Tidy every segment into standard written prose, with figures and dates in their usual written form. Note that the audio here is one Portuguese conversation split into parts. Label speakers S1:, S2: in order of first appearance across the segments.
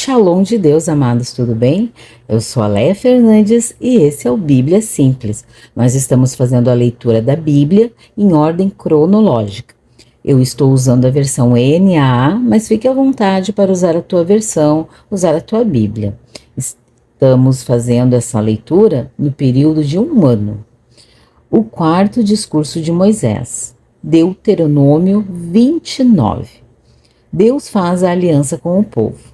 S1: Shalom de Deus, amados, tudo bem? Eu sou a Leia Fernandes e esse é o Bíblia Simples. Nós estamos fazendo a leitura da Bíblia em ordem cronológica. Eu estou usando a versão NAA, mas fique à vontade para usar a tua versão, usar a tua Bíblia. Estamos fazendo essa leitura no período de um ano. O quarto discurso de Moisés, Deuteronômio 29. Deus faz a aliança com o povo.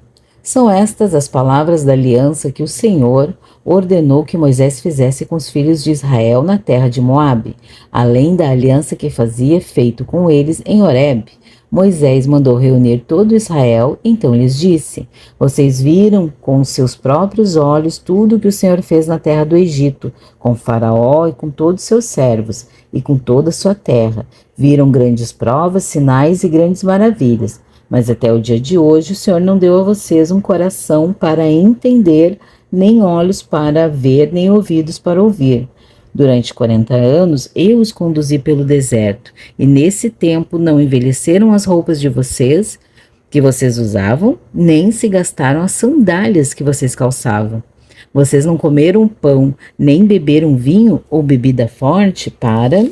S1: São estas as palavras da aliança que o Senhor ordenou que Moisés fizesse com os filhos de Israel na terra de Moabe, além da aliança que fazia feito com eles em Horebe. Moisés mandou reunir todo Israel, então lhes disse: Vocês viram com os seus próprios olhos tudo o que o Senhor fez na terra do Egito, com Faraó e com todos seus servos, e com toda a sua terra. Viram grandes provas, sinais e grandes maravilhas. Mas até o dia de hoje o Senhor não deu a vocês um coração para entender, nem olhos para ver, nem ouvidos para ouvir. Durante 40 anos eu os conduzi pelo deserto, e nesse tempo não envelheceram as roupas de vocês, que vocês usavam, nem se gastaram as sandálias que vocês calçavam. Vocês não comeram pão, nem beberam vinho ou bebida forte para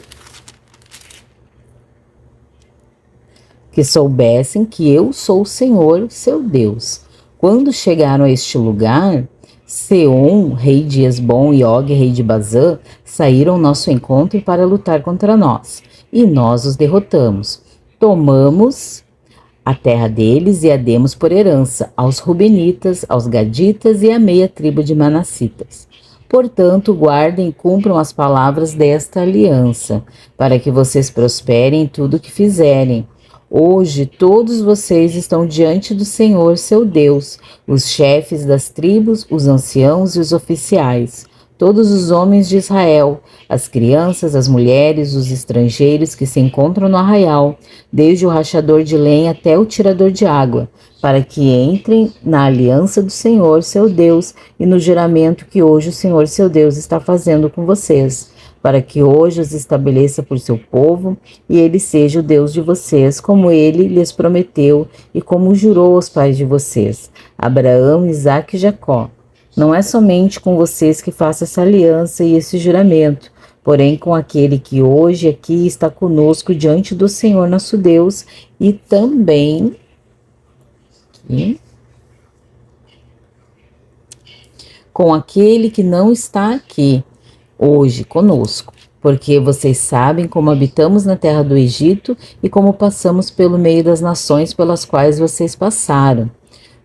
S1: que soubessem que eu sou o Senhor, seu Deus. Quando chegaram a este lugar, Seom, rei de Esbom, e Og, rei de Bazã, saíram ao nosso encontro para lutar contra nós, e nós os derrotamos. Tomamos a terra deles e a demos por herança aos Rubenitas, aos Gaditas e à meia tribo de Manassitas. Portanto, guardem e cumpram as palavras desta aliança, para que vocês prosperem em tudo o que fizerem. Hoje todos vocês estão diante do Senhor, seu Deus, os chefes das tribos, os anciãos e os oficiais, todos os homens de Israel, as crianças, as mulheres, os estrangeiros que se encontram no arraial, desde o rachador de lenha até o tirador de água, para que entrem na aliança do Senhor, seu Deus, e no juramento que hoje o Senhor, seu Deus, está fazendo com vocês, para que hoje os estabeleça por seu povo, e ele seja o Deus de vocês, como ele lhes prometeu e como jurou aos pais de vocês, Abraão, Isaque e Jacó. Não é somente com vocês que faço essa aliança e esse juramento, porém com aquele que hoje aqui está conosco diante do Senhor nosso Deus, e também com aquele que não está aqui hoje conosco, porque vocês sabem como habitamos na terra do Egito e como passamos pelo meio das nações pelas quais vocês passaram.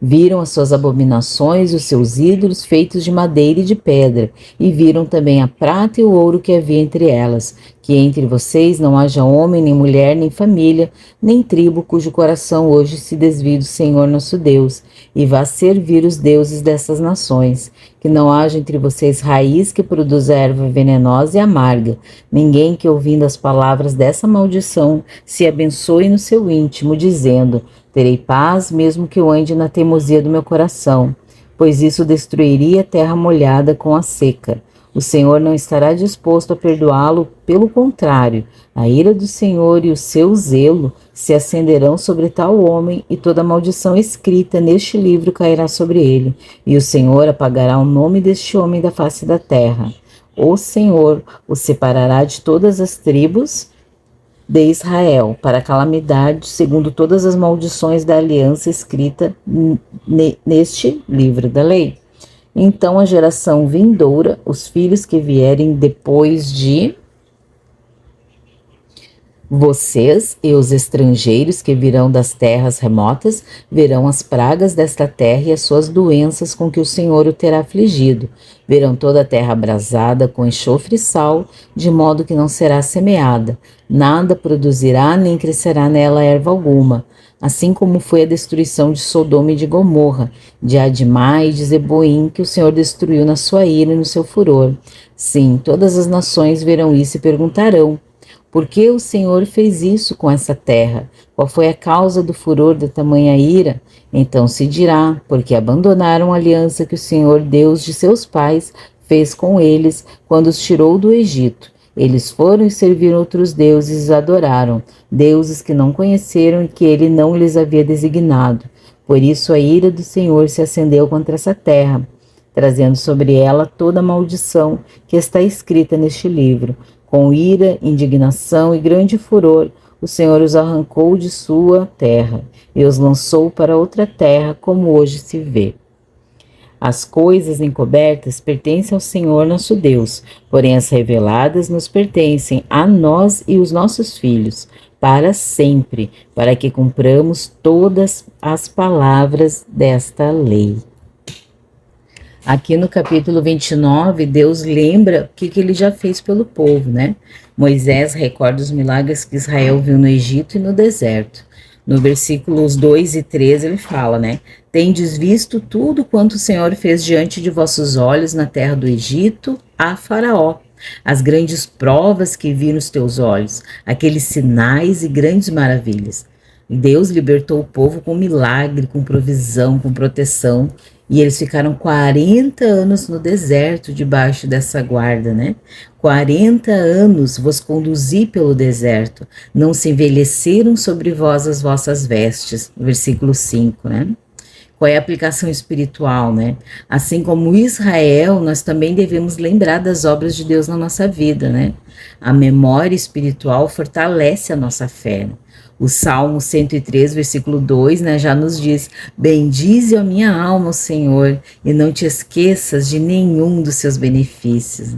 S1: Viram as suas abominações e os seus ídolos feitos de madeira e de pedra, e viram também a prata e o ouro que havia entre elas, que entre vocês não haja homem, nem mulher, nem família, nem tribo cujo coração hoje se desvie do Senhor nosso Deus, e vá servir os deuses dessas nações. Que não haja entre vocês raiz que produza erva venenosa e amarga, ninguém que ouvindo as palavras dessa maldição se abençoe no seu íntimo, dizendo: terei paz mesmo que eu ande na teimosia do meu coração, pois isso destruiria a terra molhada com a seca. O Senhor não estará disposto a perdoá-lo, pelo contrário, a ira do Senhor e o seu zelo se acenderão sobre tal homem, e toda maldição escrita neste livro cairá sobre ele, e o Senhor apagará o nome deste homem da face da terra. O Senhor o separará de todas as tribos de Israel, para a calamidade, segundo todas as maldições da aliança escrita neste livro da lei. Então a geração vindoura, os filhos que vierem depois de vocês e os estrangeiros que virão das terras remotas, verão as pragas desta terra e as suas doenças com que o Senhor o terá afligido. Verão toda a terra abrasada com enxofre e sal, de modo que não será semeada. Nada produzirá, nem crescerá nela erva alguma. Assim como foi a destruição de Sodoma e de Gomorra, de Admá e de Zeboim, que o Senhor destruiu na sua ira e no seu furor. Sim, todas as nações verão isso e perguntarão: por que o Senhor fez isso com essa terra? Qual foi a causa do furor de tamanha ira? Então se dirá: porque abandonaram a aliança que o Senhor, Deus de seus pais, fez com eles quando os tirou do Egito. Eles foram e serviram outros deuses e os adoraram, deuses que não conheceram e que ele não lhes havia designado. Por isso a ira do Senhor se acendeu contra essa terra, trazendo sobre ela toda a maldição que está escrita neste livro. Com ira, indignação e grande furor, o Senhor os arrancou de sua terra e os lançou para outra terra, como hoje se vê. As coisas encobertas pertencem ao Senhor nosso Deus, porém as reveladas nos pertencem a nós e os nossos filhos, para sempre, para que cumpramos todas as palavras desta lei. Aqui no capítulo 29, Deus lembra o que ele já fez pelo povo, né? Moisés recorda os milagres que Israel viu no Egito e no deserto. No versículos 2 e 3 ele fala, né? Tendes visto tudo quanto o Senhor fez diante de vossos olhos na terra do Egito a Faraó, as grandes provas que vi nos teus olhos, aqueles sinais e grandes maravilhas. E Deus libertou o povo com milagre, com provisão, com proteção. E eles ficaram 40 anos no deserto, debaixo dessa guarda, né? 40 anos vos conduzi pelo deserto, não se envelheceram sobre vós as vossas vestes. Versículo 5, né? Qual é a aplicação espiritual, né? Assim como Israel, nós também devemos lembrar das obras de Deus na nossa vida, né? A memória espiritual fortalece a nossa fé. O Salmo 103, versículo 2, né, já nos diz: bendize a minha alma, o Senhor, e não te esqueças de nenhum dos seus benefícios.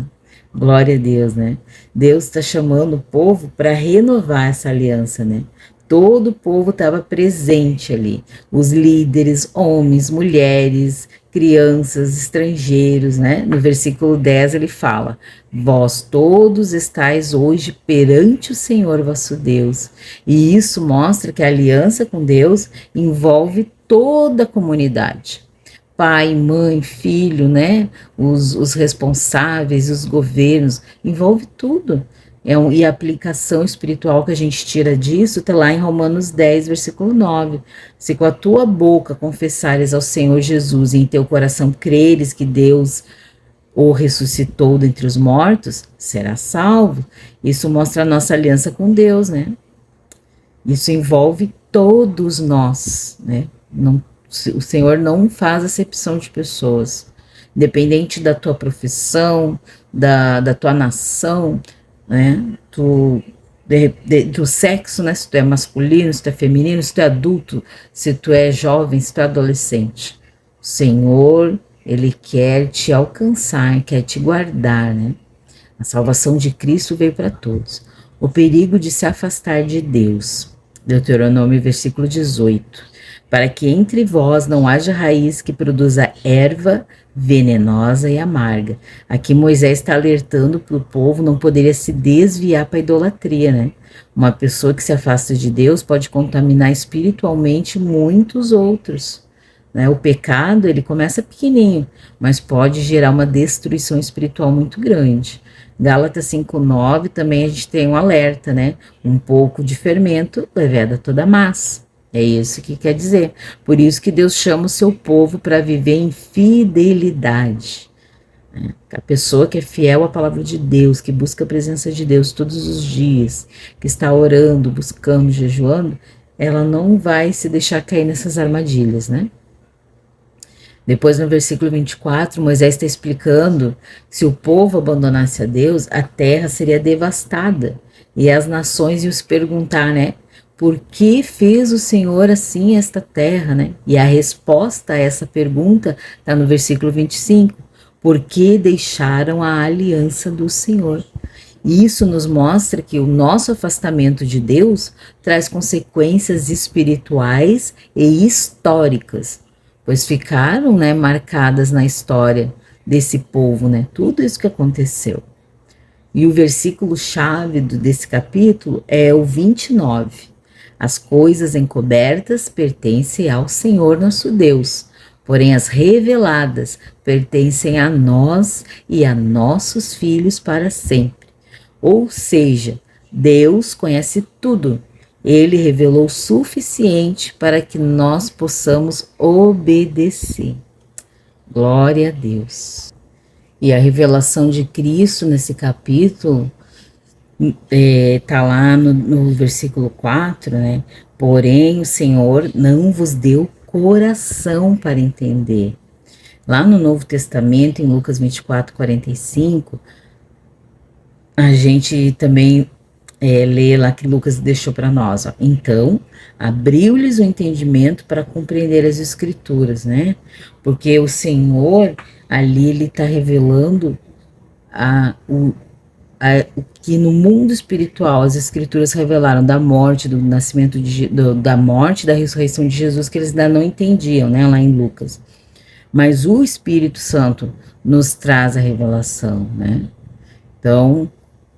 S1: Glória a Deus, né? Deus está chamando o povo para renovar essa aliança, né? Todo o povo estava presente ali, os líderes, homens, mulheres, crianças, estrangeiros, né? No versículo 10 ele fala: vós todos estáis hoje perante o Senhor vosso Deus. E isso mostra que a aliança com Deus envolve toda a comunidade. Pai, mãe, filho, né? Os responsáveis, os governos, envolve tudo. E a aplicação espiritual que a gente tira disso está lá em Romanos 10, versículo 9. Se com a tua boca confessares ao Senhor Jesus e em teu coração creres que Deus o ressuscitou dentre os mortos, será salvo. Isso mostra a nossa aliança com Deus, né? Isso envolve todos nós, né? O Senhor não faz acepção de pessoas. Independente da tua profissão, da tua nação, né? Do sexo, né? Se tu é masculino, se tu é feminino, se tu é adulto, se tu é jovem, se tu é adolescente. O Senhor, Ele quer te alcançar, quer te guardar, né? A salvação de Cristo veio para todos. O perigo de se afastar de Deus. Deuteronômio, versículo 18. Para que entre vós não haja raiz que produza erva venenosa e amarga. Aqui Moisés está alertando para o povo não poderia se desviar para a idolatria, né? Uma pessoa que se afasta de Deus pode contaminar espiritualmente muitos outros, né? O pecado, ele começa pequenininho, mas pode gerar uma destruição espiritual muito grande. Gálatas 5:9 também a gente tem um alerta, né? Um pouco de fermento leveda toda a massa. É isso que quer dizer. Por isso que Deus chama o seu povo para viver em fidelidade. A pessoa que é fiel à palavra de Deus, que busca a presença de Deus todos os dias, que está orando, buscando, jejuando, ela não vai se deixar cair nessas armadilhas, né? Depois no versículo 24, Moisés está explicando que se o povo abandonasse a Deus, a terra seria devastada. E as nações iam se perguntar, né? Por que fez o Senhor assim esta terra, né? E a resposta a essa pergunta está no versículo 25. Por que deixaram a aliança do Senhor? E isso nos mostra que o nosso afastamento de Deus traz consequências espirituais e históricas, pois ficaram, né, marcadas na história desse povo, né? Tudo isso que aconteceu. E o versículo-chave desse capítulo é o 29. As coisas encobertas pertencem ao Senhor nosso Deus, porém as reveladas pertencem a nós e a nossos filhos para sempre. Ou seja, Deus conhece tudo. Ele revelou o suficiente para que nós possamos obedecer. Glória a Deus. E a revelação de Cristo nesse capítulo tá lá no versículo 4, né? Porém, o Senhor não vos deu coração para entender. Lá no Novo Testamento, em Lucas 24, 45, a gente também lê lá que Lucas deixou para nós. Ó. Então, abriu-lhes o entendimento para compreender as Escrituras, né? Porque o Senhor, ali, ele está revelando o que no mundo espiritual as Escrituras revelaram da morte, do nascimento, da morte, da ressurreição de Jesus, que eles ainda não entendiam, né? Lá em Lucas. Mas o Espírito Santo nos traz a revelação, né? Então,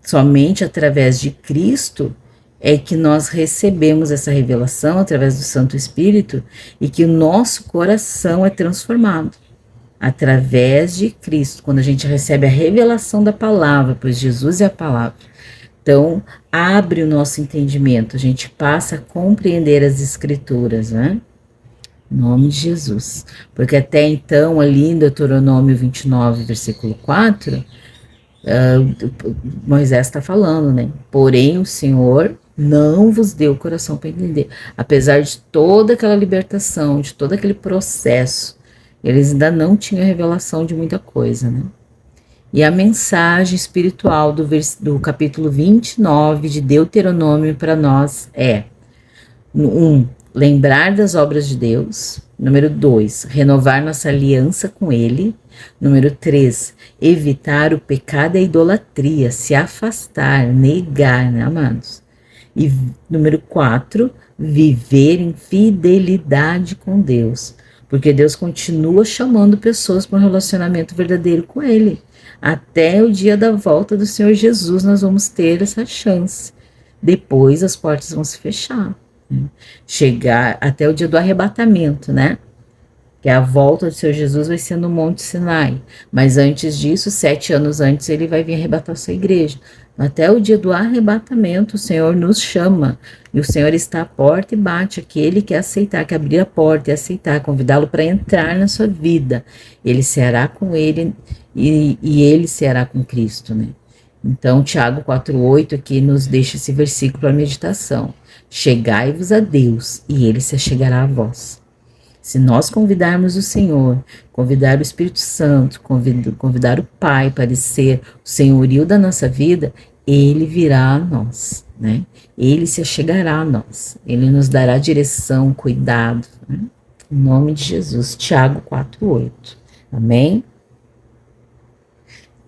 S1: somente através de Cristo é que nós recebemos essa revelação através do Santo Espírito e que o nosso coração é transformado através de Cristo, quando a gente recebe a revelação da palavra, pois Jesus é a palavra. Então, abre o nosso entendimento, a gente passa a compreender as Escrituras, né? Em nome de Jesus. Porque até então, ali em Deuteronômio 29, versículo 4, Moisés está falando, né? Porém, o Senhor não vos deu o coração para entender. Apesar de toda aquela libertação, de todo aquele processo, eles ainda não tinham revelação de muita coisa, né? E a mensagem espiritual do capítulo 29 de Deuteronômio para nós é: 1. Lembrar das obras de Deus. Número 2. Renovar nossa aliança com Ele. Número 3. Evitar o pecado e a idolatria. Se afastar, negar, né, amados? E número 4. Viver em fidelidade com Deus. Porque Deus continua chamando pessoas para um relacionamento verdadeiro com Ele. Até o dia da volta do Senhor Jesus nós vamos ter essa chance. Depois as portas vão se fechar. Chegar até o dia do arrebatamento, né? Que a volta do Senhor Jesus vai ser no Monte Sinai. Mas antes disso, 7 anos antes, ele vai vir arrebatar a sua igreja. Até o dia do arrebatamento, o Senhor nos chama. E o Senhor está à porta e bate. Aquele que aceitar, que abrir a porta e aceitar, convidá-lo para entrar na sua vida. Ele será com ele e ele será com Cristo, né? Então, Tiago 4,8 aqui nos deixa esse versículo para meditação. Chegai-vos a Deus, e Ele se chegará a vós. Se nós convidarmos o Senhor, convidar o Espírito Santo, convidar o Pai para ser o senhorio da nossa vida, Ele virá a nós, né? Ele se chegará a nós. Ele nos dará direção, cuidado, né? Em nome de Jesus. Tiago 4,8. Amém?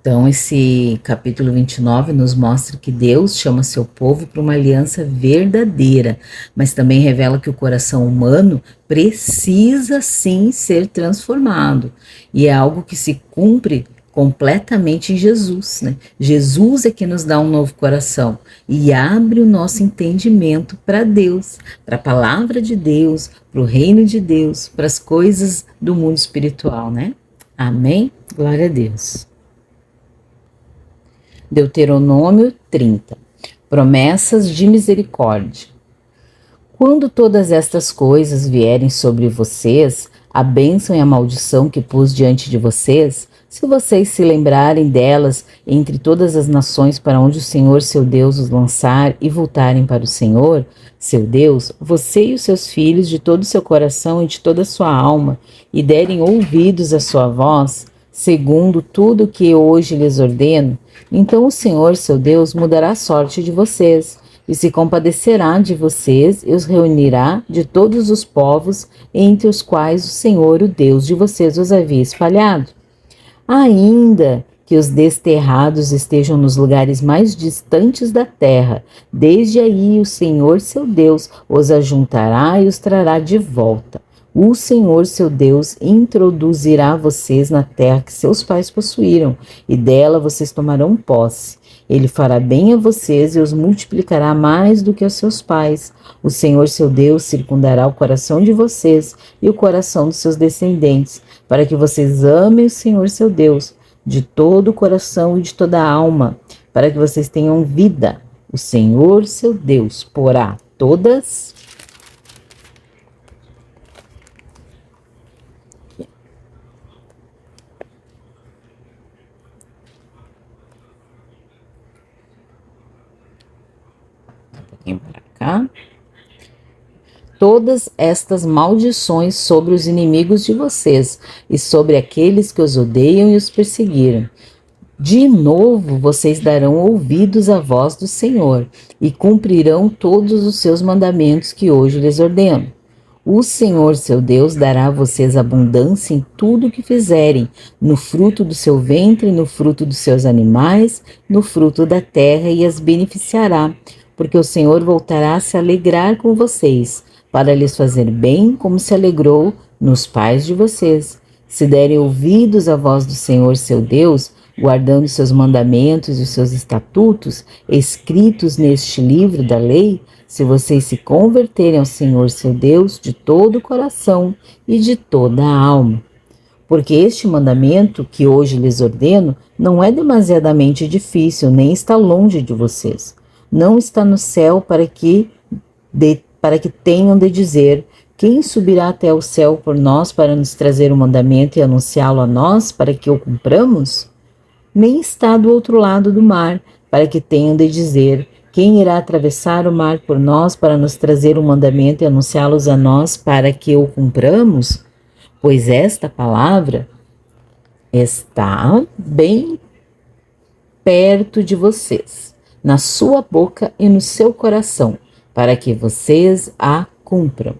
S1: Então, esse capítulo 29 nos mostra que Deus chama seu povo para uma aliança verdadeira, mas também revela que o coração humano precisa sim ser transformado. E é algo que se cumpre completamente em Jesus, né? Jesus é que nos dá um novo coração e abre o nosso entendimento para Deus, para a palavra de Deus, para o reino de Deus, para as coisas do mundo espiritual, né? Amém? Glória a Deus. Deuteronômio 30. Promessas de misericórdia. Quando todas estas coisas vierem sobre vocês, a bênção e a maldição que pus diante de vocês, se vocês se lembrarem delas entre todas as nações para onde o Senhor seu Deus os lançar e voltarem para o Senhor, seu Deus, você e os seus filhos de todo o seu coração e de toda a sua alma, e derem ouvidos à sua voz, segundo tudo o que hoje lhes ordeno, então o Senhor, seu Deus, mudará a sorte de vocês, e se compadecerá de vocês e os reunirá de todos os povos entre os quais o Senhor, o Deus de vocês, os havia espalhado. Ainda que os desterrados estejam nos lugares mais distantes da terra, desde aí o Senhor, seu Deus, os ajuntará e os trará de volta. O Senhor, seu Deus, introduzirá vocês na terra que seus pais possuíram, e dela vocês tomarão posse. Ele fará bem a vocês e os multiplicará mais do que aos seus pais. O Senhor, seu Deus, circundará o coração de vocês e o coração dos seus descendentes, para que vocês amem o Senhor, seu Deus, de todo o coração e de toda a alma, para que vocês tenham vida. O Senhor, seu Deus, porá todas para cá. todas estas maldições sobre os inimigos de vocês e sobre aqueles que os odeiam e os perseguiram. De novo vocês darão ouvidos à voz do Senhor e cumprirão todos os seus mandamentos que hoje lhes ordeno. O Senhor, seu Deus, dará a vocês abundância em tudo o que fizerem, no fruto do seu ventre, no fruto dos seus animais, no fruto da terra, e as beneficiará, porque o Senhor voltará a se alegrar com vocês, para lhes fazer bem, como se alegrou nos pais de vocês. Se derem ouvidos à voz do Senhor, seu Deus, guardando seus mandamentos e os seus estatutos, escritos neste livro da lei, se vocês se converterem ao Senhor seu Deus de todo o coração e de toda a alma. Porque este mandamento que hoje lhes ordeno não é demasiadamente difícil, nem está longe de vocês. Não está no céu para que tenham de dizer: quem subirá até o céu por nós para nos trazer o mandamento e anunciá-lo a nós para que o cumpramos? Nem está do outro lado do mar, para que tenham de dizer: quem irá atravessar o mar por nós para nos trazer o mandamento e anunciá-los a nós para que o cumpramos? Pois esta palavra está bem perto de vocês, na sua boca e no seu coração, para que vocês a cumpram.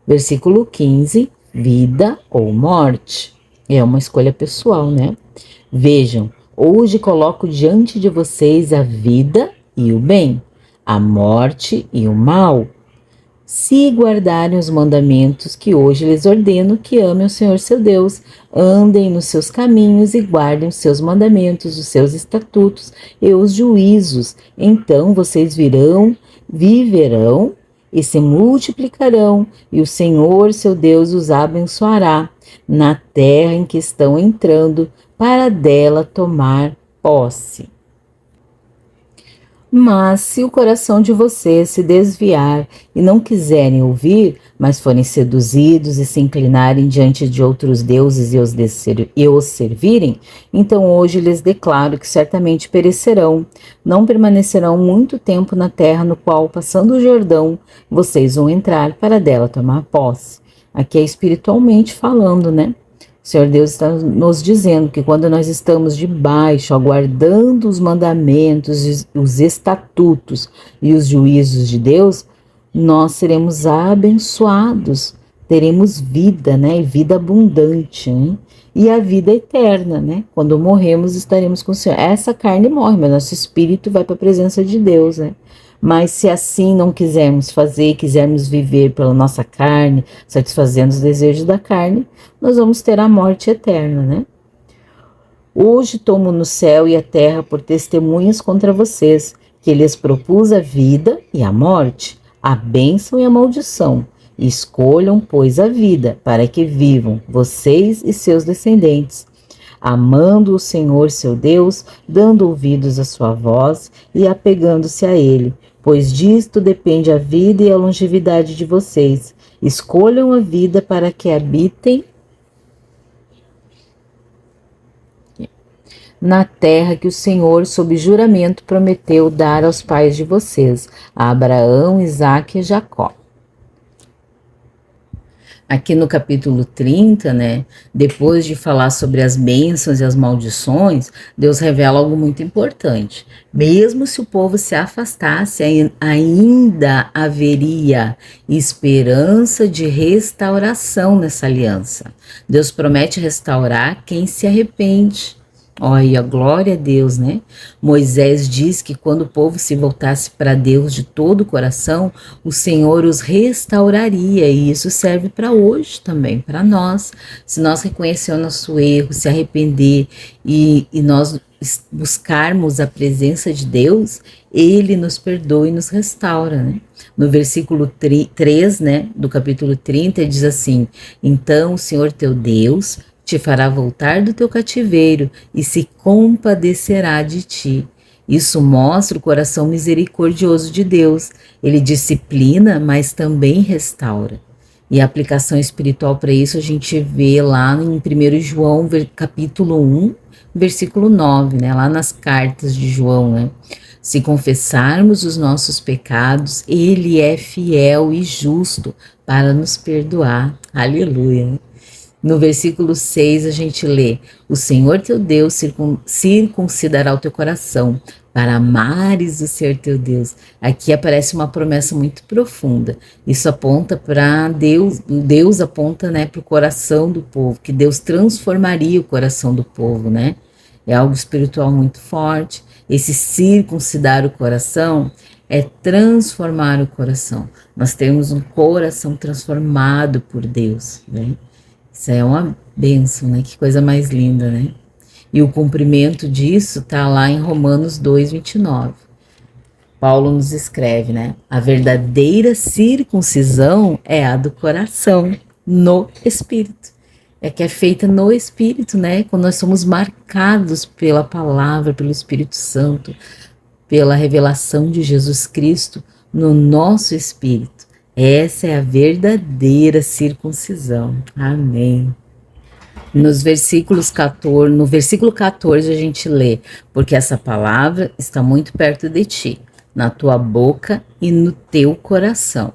S1: Versículo 15, vida ou morte. É uma escolha pessoal, né? Vejam, hoje coloco diante de vocês a vida e o bem, a morte e o mal. Se guardarem os mandamentos que hoje lhes ordeno, que amem o Senhor seu Deus, andem nos seus caminhos e guardem os seus mandamentos, os seus estatutos e os juízos, então vocês viverão e se multiplicarão, e o Senhor seu Deus os abençoará na terra em que estão entrando, para dela tomar posse. Mas se o coração de vocês se desviar e não quiserem ouvir, mas forem seduzidos e se inclinarem diante de outros deuses e os servirem, então hoje lhes declaro que certamente perecerão, não permanecerão muito tempo na terra no qual, passando o Jordão, vocês vão entrar para dela tomar posse. Aqui é espiritualmente falando, né? O Senhor Deus está nos dizendo que quando nós estamos debaixo, aguardando os mandamentos, os estatutos e os juízos de Deus, nós seremos abençoados, teremos vida, né? E vida abundante, né? E a vida eterna, né? Quando morremos, estaremos com o Senhor. Essa carne morre, mas nosso espírito vai para a presença de Deus, né? Mas se assim não quisermos fazer, quisermos viver pela nossa carne, satisfazendo os desejos da carne, nós vamos ter a morte eterna, né? Hoje tomo no céu e a terra por testemunhas contra vocês, que lhes propus a vida e a morte, a bênção e a maldição. Escolham, pois, a vida, para que vivam, vocês e seus descendentes, amando o Senhor seu Deus, dando ouvidos à sua voz e apegando-se a Ele, pois disto depende a vida e a longevidade de vocês. Escolham a vida para que habitem na terra que o Senhor, sob juramento, prometeu dar aos pais de vocês, a Abraão, Isaque e Jacó. Aqui no capítulo 30, né, depois de falar sobre as bênçãos e as maldições, Deus revela algo muito importante. Mesmo se o povo se afastasse, ainda haveria esperança de restauração nessa aliança. Deus promete restaurar quem se arrepende. Olha, glória a Deus, né? Moisés diz que quando o povo se voltasse para Deus de todo o coração, o Senhor os restauraria, e isso serve para hoje também, para nós. Se nós reconhecer o nosso erro, se arrepender e nós buscarmos a presença de Deus, Ele nos perdoa e nos restaura, né? No versículo 3, né, do capítulo 30, diz assim: então o Senhor teu Deus te fará voltar do teu cativeiro e se compadecerá de ti. Isso mostra o coração misericordioso de Deus. Ele disciplina, mas também restaura. E a aplicação espiritual para isso a gente vê lá em 1 João, capítulo 1, versículo 9, né? Lá nas cartas de João, né? Se confessarmos os nossos pecados, Ele é fiel e justo para nos perdoar. Aleluia. No versículo 6 a gente lê: o Senhor teu Deus circuncidará o teu coração para amares o Senhor teu Deus. Aqui aparece uma promessa muito profunda. Isso aponta para Deus, Deus aponta, né, para o coração do povo, que Deus transformaria o coração do povo, né? É algo espiritual muito forte. Esse circuncidar o coração é transformar o coração. Nós temos um coração transformado por Deus, né? Isso é uma bênção, né? Que coisa mais linda, né? E o cumprimento disso está lá em Romanos 2:29. Paulo nos escreve, né? A verdadeira circuncisão é a do coração, no Espírito. É que é feita no Espírito, né? Quando nós somos marcados pela palavra, pelo Espírito Santo, pela revelação de Jesus Cristo no nosso espírito. Essa é a verdadeira circuncisão. Amém. No versículo 14 a gente lê: porque essa palavra está muito perto de ti, na tua boca e no teu coração. O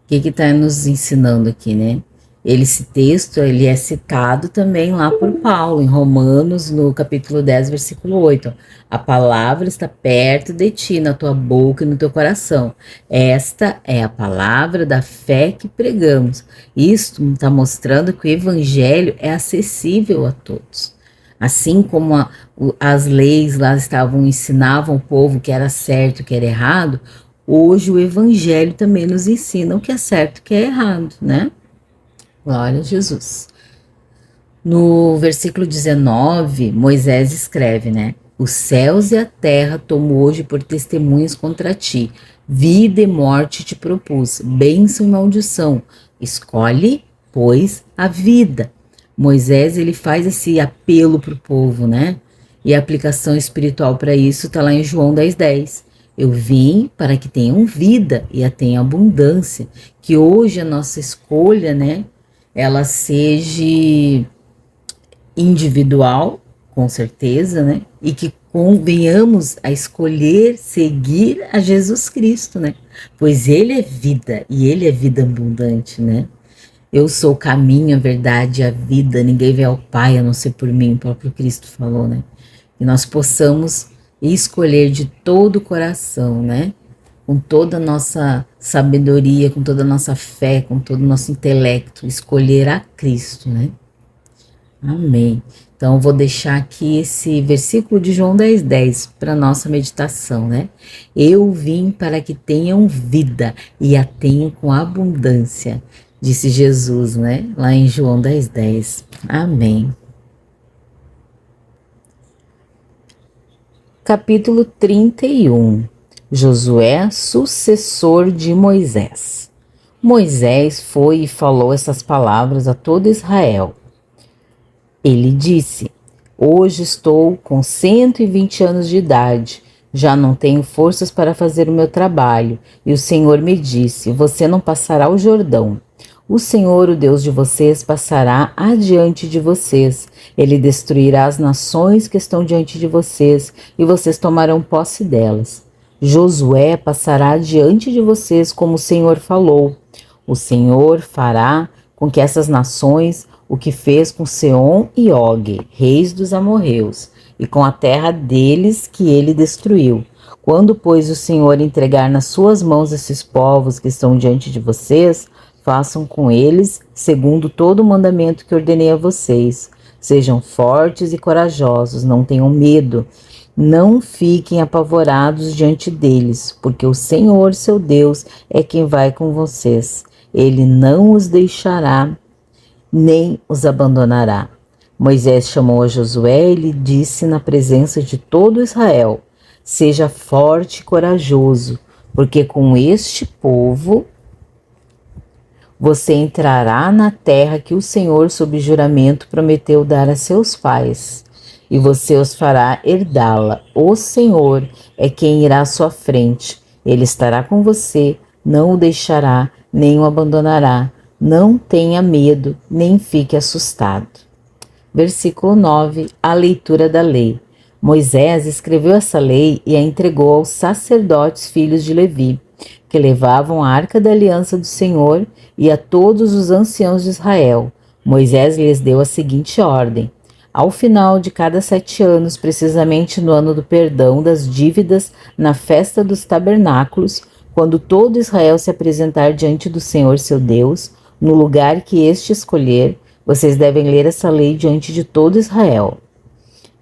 S1: que está nos ensinando aqui, né? Esse texto ele é citado também lá por Paulo, em Romanos, no capítulo 10, versículo 8. A palavra está perto de ti, na tua boca e no teu coração. Esta é a palavra da fé que pregamos. Isto está mostrando que o evangelho é acessível a todos. Assim como as leis lá ensinavam o povo que era certo e que era errado, hoje o evangelho também nos ensina o que é certo e o que é errado, né? Glória a Jesus. No versículo 19, Moisés escreve, né? Os céus e a terra tomo hoje por testemunhas contra ti. Vida e morte te propus, bênção e maldição. Escolhe, pois, a vida. Moisés, ele faz esse apelo para o povo, né? E a aplicação espiritual para isso está lá em João 10:10. Eu vim para que tenham vida e a tenham abundância. Que hoje a nossa escolha, né? Ela seja individual, com certeza, né? E que venhamos a escolher seguir a Jesus Cristo, né? Pois Ele é vida e Ele é vida abundante, né? Eu sou o caminho, a verdade e a vida. Ninguém vê ao Pai a não ser por mim, o próprio Cristo falou, né? Que nós possamos escolher de todo o coração, né? Com toda a nossa sabedoria, com toda a nossa fé, com todo o nosso intelecto, escolher a Cristo, né? Amém. Então, eu vou deixar aqui esse versículo de João 10:10 para nossa meditação, né? Eu vim para que tenham vida e a tenham com abundância, disse Jesus, né? Lá em João 10:10. Amém. Capítulo 31. Josué, sucessor de Moisés. Moisés foi e falou essas palavras a todo Israel. Ele disse: hoje estou com 120 anos de idade, já não tenho forças para fazer o meu trabalho, e o Senhor me disse: você não passará o Jordão. O Senhor, o Deus de vocês, passará adiante de vocês. Ele destruirá as nações que estão diante de vocês, e vocês tomarão posse delas. Josué passará diante de vocês como o Senhor falou. O Senhor fará com que essas nações o que fez com Seom e Og, reis dos amorreus, e com a terra deles que ele destruiu. Quando, pois, o Senhor entregar nas suas mãos esses povos que estão diante de vocês, façam com eles segundo todo o mandamento que ordenei a vocês. Sejam fortes e corajosos, não tenham medo. Não fiquem apavorados diante deles, porque o Senhor, seu Deus, é quem vai com vocês. Ele não os deixará, nem os abandonará. Moisés chamou a Josué e lhe disse na presença de todo Israel: seja forte e corajoso, porque com este povo você entrará na terra que o Senhor, sob juramento, prometeu dar a seus pais, e você os fará herdá-la. O Senhor é quem irá à sua frente. Ele estará com você, não o deixará, nem o abandonará. Não tenha medo, nem fique assustado. Versículo 9, a leitura da lei. Moisés escreveu essa lei e a entregou aos sacerdotes filhos de Levi, que levavam a arca da aliança do Senhor, e a todos os anciãos de Israel. Moisés lhes deu a seguinte ordem: ao final de cada 7 anos, precisamente no ano do perdão das dívidas, na festa dos tabernáculos, quando todo Israel se apresentar diante do Senhor seu Deus, no lugar que este escolher, vocês devem ler essa lei diante de todo Israel.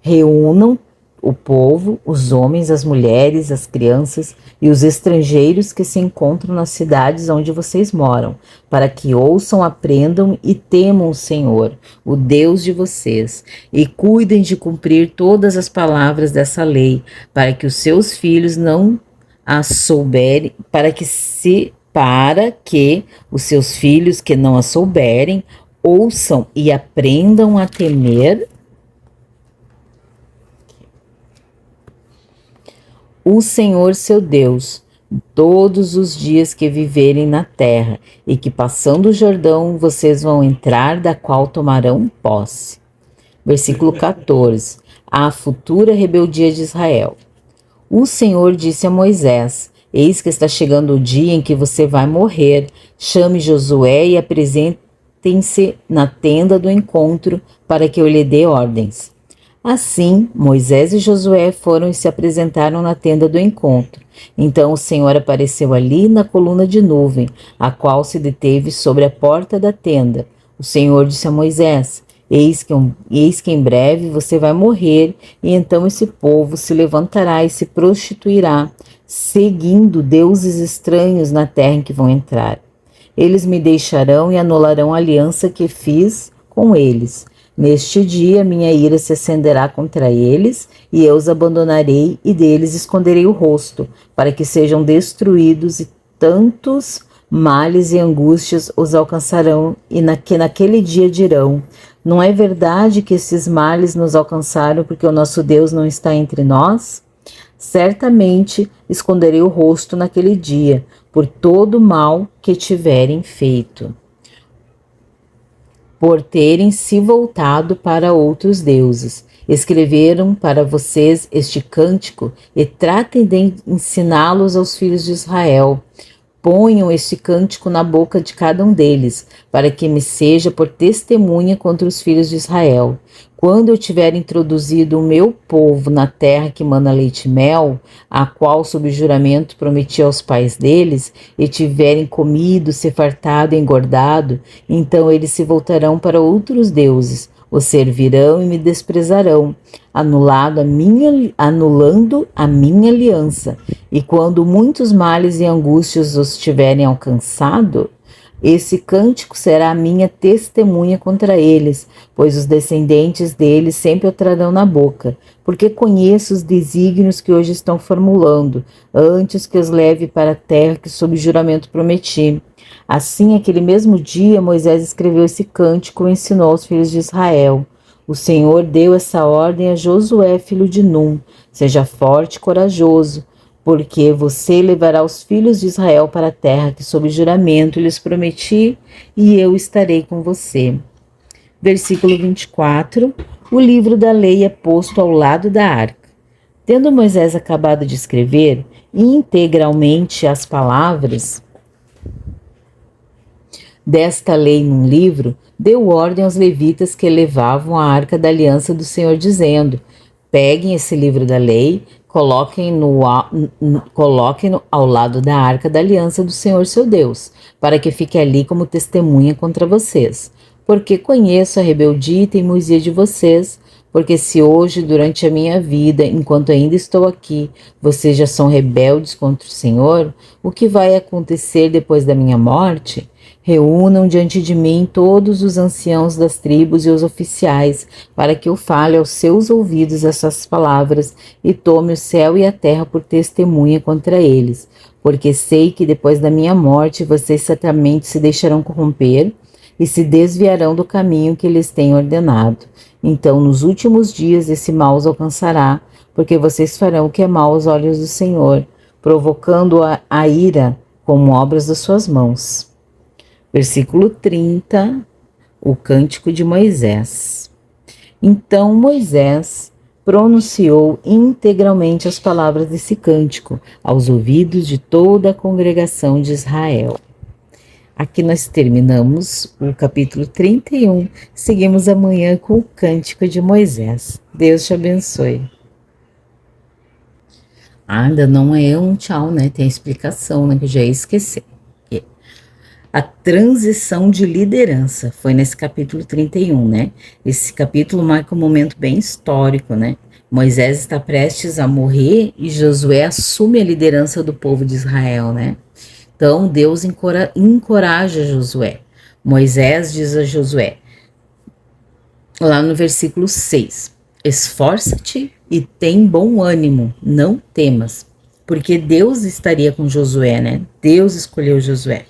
S1: Reúnam o povo, os homens, as mulheres, as crianças e os estrangeiros que se encontram nas cidades onde vocês moram, para que ouçam, aprendam e temam o Senhor, o Deus de vocês, e cuidem de cumprir todas as palavras dessa lei, para que os seus filhos não a souberem, para que os seus filhos que não a souberem ouçam e aprendam a temer o Senhor seu Deus todos os dias que viverem na terra, e que passando o Jordão vocês vão entrar, da qual tomarão posse. Versículo 14. A futura rebeldia de Israel. O Senhor disse a Moisés: eis que está chegando o dia em que você vai morrer. Chame Josué e apresentem-se na tenda do encontro, para que eu lhe dê ordens. Assim, Moisés e Josué foram e se apresentaram na tenda do encontro. Então o Senhor apareceu ali na coluna de nuvem, a qual se deteve sobre a porta da tenda. O Senhor disse a Moisés: eis que em breve você vai morrer, e então esse povo se levantará e se prostituirá, seguindo deuses estranhos na terra em que vão entrar. Eles me deixarão e anularão a aliança que fiz com eles. Neste dia minha ira se acenderá contra eles, e eu os abandonarei e deles esconderei o rosto, para que sejam destruídos, e tantos males e angústias os alcançarão, e naquele dia dirão: não é verdade que esses males nos alcançaram porque o nosso Deus não está entre nós? Certamente esconderei o rosto naquele dia, por todo o mal que tiverem feito, por terem se voltado para outros deuses. Escreveram para vocês este cântico e tratem de ensiná-los aos filhos de Israel. Ponham este cântico na boca de cada um deles, para que me seja por testemunha contra os filhos de Israel. Quando eu tiver introduzido o meu povo na terra que mana leite e mel, a qual sob juramento prometi aos pais deles, e tiverem comido, se fartado e engordado, então eles se voltarão para outros deuses, os servirão e me desprezarão, anulando a minha aliança. E quando muitos males e angústias os tiverem alcançado, esse cântico será a minha testemunha contra eles, pois os descendentes deles sempre o trarão na boca, porque conheço os desígnios que hoje estão formulando, antes que os leve para a terra que sob juramento prometi. Assim, aquele mesmo dia, Moisés escreveu esse cântico e ensinou aos filhos de Israel. O Senhor deu essa ordem a Josué, filho de Num: seja forte e corajoso, porque você levará os filhos de Israel para a terra que sob juramento lhes prometi, e eu estarei com você. Versículo 24. O livro da lei é posto ao lado da arca. Tendo Moisés acabado de escrever integralmente as palavras desta lei num livro, deu ordem aos levitas que levavam a arca da aliança do Senhor, dizendo: peguem esse livro da lei, coloquem-no ao lado da arca da aliança do Senhor seu Deus, para que fique ali como testemunha contra vocês. Porque conheço a rebeldia e teimosia de vocês, porque se hoje, durante a minha vida, enquanto ainda estou aqui, vocês já são rebeldes contra o Senhor, o que vai acontecer depois da minha morte? Reúnam diante de mim todos os anciãos das tribos e os oficiais, para que eu fale aos seus ouvidos essas palavras, e tome o céu e a terra por testemunha contra eles. Porque sei que depois da minha morte vocês certamente se deixarão corromper e se desviarão do caminho que lhes tenho ordenado. Então, nos últimos dias, esse mal os alcançará, porque vocês farão o que é mal aos olhos do Senhor, provocando a ira como obras das suas mãos. Versículo 30, o cântico de Moisés. Então Moisés pronunciou integralmente as palavras desse cântico aos ouvidos de toda a congregação de Israel. Aqui nós terminamos o capítulo 31. Seguimos amanhã com o cântico de Moisés. Deus te abençoe. Ainda não é um tchau, né? Tem a explicação, né? Que eu já ia esquecer. A transição de liderança foi nesse capítulo 31, né? Esse capítulo marca um momento bem histórico, né? Moisés está prestes a morrer e Josué assume a liderança do povo de Israel, né? Então Deus encoraja Josué. Moisés diz a Josué, lá no versículo 6, esforça-te e tem bom ânimo, não temas, porque Deus estaria com Josué, né? Deus escolheu Josué.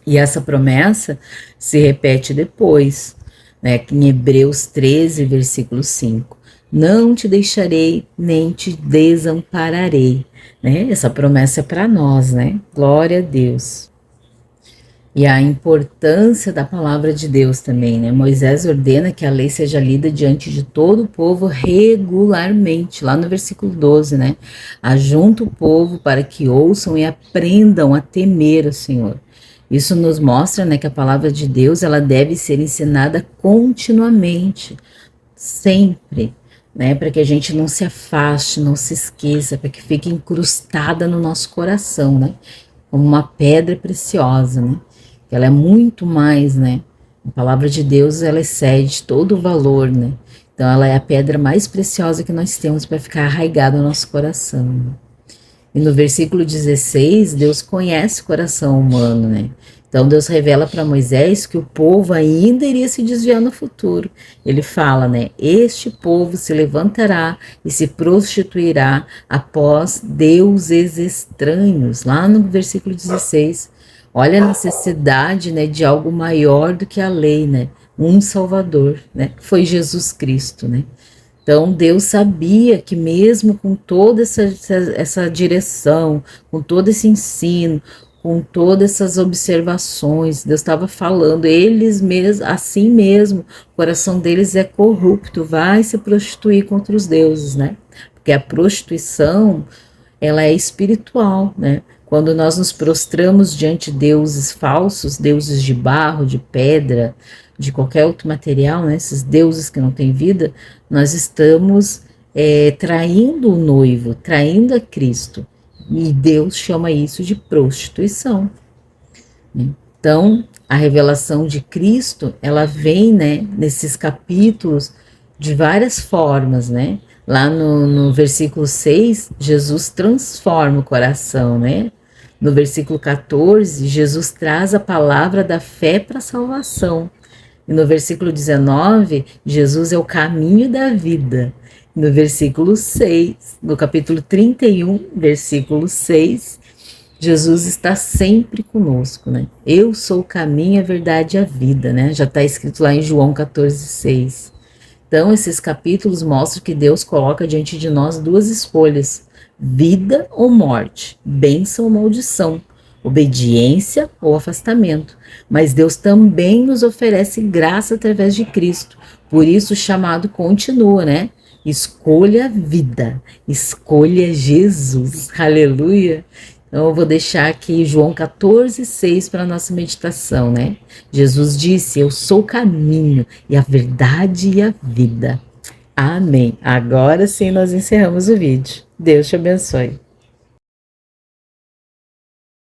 S1: E essa promessa se repete depois, né, em Hebreus 13, versículo 5. Não te deixarei, nem te desampararei. Né? Essa promessa é para nós, né? Glória a Deus. E a importância da palavra de Deus também, né? Moisés ordena que a lei seja lida diante de todo o povo regularmente, lá no versículo 12, né? Ajunta o povo para que ouçam e aprendam a temer o Senhor. Isso nos mostra, né, que a palavra de Deus ela deve ser ensinada continuamente, sempre, né, para que a gente não se afaste, não se esqueça, para que fique incrustada no nosso coração, né, como uma pedra preciosa, né, que ela é muito mais, né, a palavra de Deus ela excede todo o valor, né, então ela é a pedra mais preciosa que nós temos para ficar arraigada no nosso coração, né? E no versículo 16, Deus conhece o coração humano, né? Então Deus revela para Moisés que o povo ainda iria se desviar no futuro. Ele fala, né? Este povo se levantará e se prostituirá após deuses estranhos. Lá no versículo 16. Olha a necessidade, né, de algo maior do que a lei, né? Um Salvador, né? Que foi Jesus Cristo, né? Então Deus sabia que mesmo com toda essa direção, com todo esse ensino, com todas essas observações, Deus estava falando, eles mesmos, assim mesmo, o coração deles é corrupto, vai se prostituir contra os deuses, né? Porque a prostituição, ela é espiritual, né? Quando nós nos prostramos diante de deuses falsos, deuses de barro, de pedra, de qualquer outro material, né? Esses deuses que não têm vida, nós estamos traindo o noivo, traindo a Cristo. E Deus chama isso de prostituição. Né? Então, a revelação de Cristo, ela vem, né, nesses capítulos de várias formas, né? Lá no versículo 6, Jesus transforma o coração, né? No versículo 14, Jesus traz a palavra da fé para a salvação. E no versículo 19, Jesus é o caminho da vida. No versículo 6, no capítulo 31, versículo 6, Jesus está sempre conosco, né? Eu sou o caminho, a verdade e a vida, né? Já está escrito lá em João 14, 6. Então, esses capítulos mostram que Deus coloca diante de nós duas escolhas: vida ou morte, bênção ou maldição, obediência ou afastamento. Mas Deus também nos oferece graça através de Cristo. Por isso o chamado continua, né? Escolha a vida, escolha Jesus. Aleluia! Então eu vou deixar aqui João 14, 6 para a nossa meditação, né? Jesus disse, eu sou o caminho e a verdade e a vida. Amém. Agora sim nós encerramos o vídeo. Deus te abençoe.